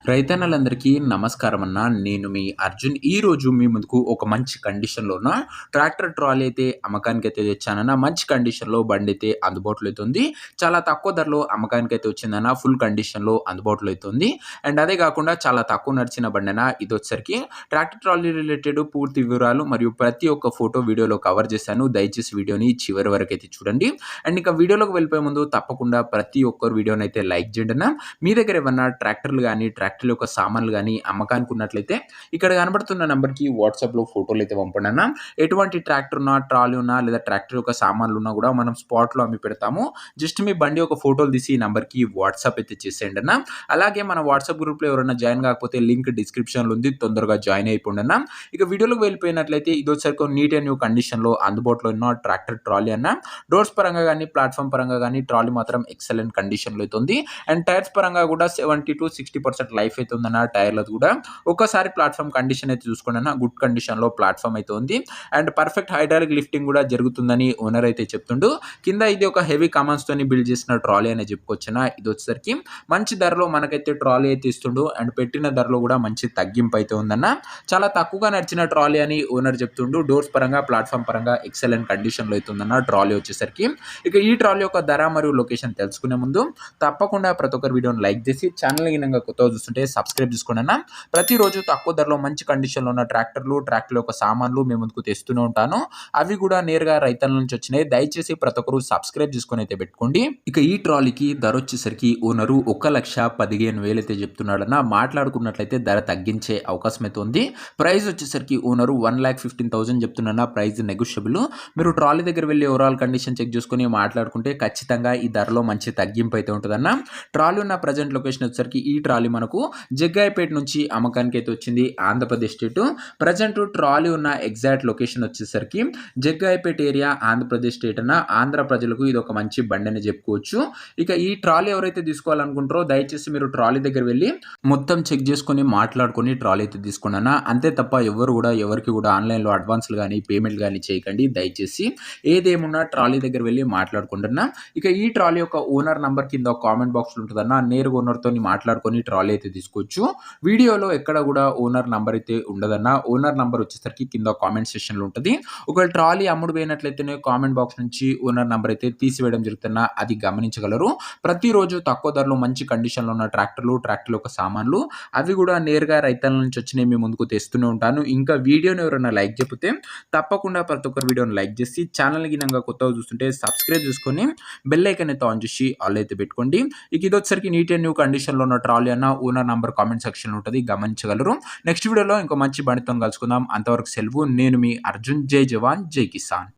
రైతన్నలందరికీ నమస్కారం అన్న. నేను మీ అర్జున్. ఈరోజు మీ ముందుకు ఒక మంచి కండిషన్‌లో ఉన్న ట్రాక్టర్ ట్రాలీ అయితే అమ్మకానికైతే తెచ్చానన్న. మంచి కండిషన్‌లో బండైతే అందుబాటులో అయితే ఉంది. చాలా తక్కువ ధరలో అమ్మకానికైతే వచ్చిందన్న. ఫుల్ కండిషన్‌లో అందుబాటులో అయితే ఉంది. అండ్ అదే కాకుండా చాలా తక్కువ నడిచిన బండన. ఇదొచ్చేసరికి ట్రాక్టర్ ట్రాలీ రిలేటెడ్ పూర్తి వివరాలు మరియు ప్రతి ఒక్క ఫోటో వీడియోలో కవర్ చేశాను. దయచేసి వీడియోని చివరి వరకైతే చూడండి. అండ్ ఇక వీడియోలోకి వెళ్ళిపోయే ముందు తప్పకుండా ప్రతి ఒక్కరు వీడియోనైతే లైక్ చేయండి అన్న. మీ దగ్గర ఏమన్నా ట్రాక్టర్లు గానీ, ట్రాక్టర్ యొక్క సామాన్లు గానీ అమ్మకానికి ఉన్నట్లయితే ఇక్కడ కనబడుతున్న నంబర్‌కి వాట్సాప్‌లో ఫోటోలైతే పంపండన్న. ఎటువంటి ట్రాక్టర్ ఉన్నా, ట్రాలీ ఉన్నా లేదా ట్రాక్టర్ యొక్క సామాన్లు ఉన్నా కూడా మనం స్పాట్‌లో అమ్మి పెడతాము. జస్ట్ మీ బండి యొక్క ఫోటోలు తీసి ఈ నంబర్‌కి వాట్సాప్ అయితే చేసేయండన్న. అలాగే మన వాట్సాప్ గ్రూప్‌లో ఎవరైనా జాయిన్ కాకపోతే లింక్ డిస్క్రిప్షన్‌లో ఉంది. తొందరగా జాయిన్ అయిపోండన్న. ఇక వీడియోలోకి వెళ్ళిపోయినట్లయితే ఇదొచ్చేసరికి నీట్ అండ్ న్యూ కండిషన్‌లో అందుబాటులో ఉన్న ట్రాక్టర్ ట్రాలీ అన్న. డోర్స్ పరంగా గానీ, ప్లాట్‌ఫార్మ్ పరంగా గానీ ట్రాలీ మాత్రం ఎక్సలెంట్ కండిషన్‌లో అయితే ఉంది. అండ్ టైర్స్ పరంగా కూడా 70-60% లైఫ్ అయితే ఉందన్న టైర్‌లది కూడా. ఒక్కసారి ప్లాట్‌ఫార్మ్ కండిషన్ అయితే చూసుకోండన్న. గుడ్ కండిషన్‌లో ప్లాట్‌ఫార్మ్ అయితే ఉంది. అండ్ పర్ఫెక్ట్ హైడ్రాలిక్ లిఫ్టింగ్ కూడా జరుగుతుందని ఓనర్ అయితే చెప్తుండు. కింద ఇది ఒక హెవీ కమాన్స్‌తోని బిల్డ్ చేసిన ట్రాలీ అనే చెప్పుకోవచ్చున. ఇదొచ్చేసరికి మంచి ధరలో మనకైతే ట్రాలీ అయితే ఇస్తుండు. అండ్ పెట్టిన ధరలో కూడా మంచి తగ్గింపు అయితే ఉందన్న. చాలా తక్కువగా నడిచిన ట్రాలీ అని ఓనర్ చెప్తుండు. డోర్స్ పరంగా, ప్లాట్‌ఫార్మ్ పరంగా ఎక్సలెంట్ కండిషన్‌లో అయితే ఉందన్న ట్రాలీ వచ్చేసరికి. ఇక ఈ ట్రాలీ యొక్క ధర మరియు లొకేషన్ తెలుసుకునే ముందు తప్పకుండా ప్రతి ఒక్కరు వీడియోని లైక్ చేసి ఛానల్ గినంగా కొత్తగా చూస్తుంటే సబ్స్క్రైబ్ చేసుకోండి అన్న. ప్రతిరోజు తక్కువ ధరలో మంచి కండిషన్‌లో ఉన్న ట్రాక్టర్ యొక్క సామాన్లు మీ ముందుకు తెస్తూనే ఉంటాను. అవి కూడా నేరుగా రైతుల నుంచి వచ్చినాయి. దయచేసి ప్రతి ఒక్కరు సబ్స్క్రైబ్ చేసుకొని అయితే పెట్టుకోండి. ఇక ఈ ట్రాలీకి ధర వచ్చేసరికి ఓనరు 1,15,000 అయితే చెప్తున్నాడన్న. మాట్లాడుకున్నట్లయితే ధర తగ్గించే అవకాశం అయితే ఉంది. ప్రైస్ వచ్చేసరికి ఓనరు 1,15,000 చెప్తున్నా. Price negotiable. మీరు ట్రాలీ దగ్గర వెళ్ళి ఓవరాల్ కండిషన్ చెక్ చేసుకొని మాట్లాడుకుంటే ఖచ్చితంగా ఈ ధరలో మంచి తగ్గింపు అయితే ఉంటుందన్న. ట్రాలీ ఉన్న ప్రజెంట్ లొకేషన్ వచ్చేసరికి ఈ ట్రాలీ మనకు జగ్గాయపేట నుంచి అమ్మకానికి అయితే వచ్చింది. ఆంధ్రప్రదేశ్ స్టేట్. ప్రజెంట్ ట్రాలీ ఉన్న ఎగ్జాక్ట్ లొకేషన్ వచ్చేసరికి జగ్గాయపేట ఏరియా, ఆంధ్రప్రదేశ్ స్టేట్ అన్న. ఆంధ్ర ప్రజలకు ఇది ఒక మంచి బండి అని చెప్పుకోవచ్చు. ఇక ఈ ట్రాలీ ఎవరైతే తీసుకోవాలనుకుంటారో దయచేసి మీరు ట్రాలీ దగ్గర వెళ్ళి మొత్తం చెక్ చేసుకొని మాట్లాడుకొని ట్రాలీ అయితే తీసుకోండి అన్న. అంతే తప్ప ఎవరికి కూడా ఆన్లైన్‌లో అడ్వాన్స్‌లు గానీ, పేమెంట్లు గానీ చేయకండి దయచేసి. ఏదేమున్నా ట్రాలీ దగ్గర వెళ్ళి మాట్లాడుకోండి అన్న. ఇక ఈ ట్రాలీ యొక్క ఓనర్ నంబర్ కింద కామెంట్ బాక్స్‌లో ఉంటదన్న. నేరుగా ఓనర్‌తోని మాట్లాడుకొని ట్రాలీ అయితే తీసుకోవచ్చు. వీడియోలో ఎక్కడ కూడా ఓనర్ నంబర్ అయితే ఉండదన్న. ఓనర్ నంబర్ వచ్చేసరికి కింద కామెంట్ సెక్షన్‌లో ఉంటది. ఒకవేళ ట్రాలీ అమ్ముడు పోయినట్లయితేనే కామెంట్ బాక్స్ నుంచి ఓనర్ నంబర్ అయితే తీసివేయడం జరుగుతున్న అది గమనించగలరు. ప్రతిరోజు తక్కువ ధరలో మంచి కండిషన్‌లో ఉన్న ట్రాక్టర్ యొక్క సామాన్లు అవి కూడా నేరుగా రైతుల నుంచి వచ్చినవి మీ ముందుకు తెస్తూనే ఉంటాను. ఇంకా వీడియోని ఎవరైనా లైక్ చెప్పితే తప్పకుండా ప్రతి ఒక్కరు వీడియోని లైక్ చేసి ఛానల్ గినంగా కొత్తగా చూస్తుంటే సబ్స్క్రైబ్ చేసుకొని బెల్ ఐకాన్ అయితే ఆన్ చేసి ఆల్ అయితే పెట్టుకోండి. ఇక ఇదొచ్చేసరికి నీట్ అండ్ న్యూ కండిషన్‌లో ఉన్న ట్రాలీ అన్న. ఓనర్ నంబర్ కామెంట్ సెక్షన్‌లో ఉంటది గమనించగలరు. నెక్స్ట్ వీడియోలో ఇంకో మంచి బండితో కలుసుకుందాం. అంతవరకు సెలవు. నేను మీ అర్జున్. జై జవాన్ జై కిసాన్.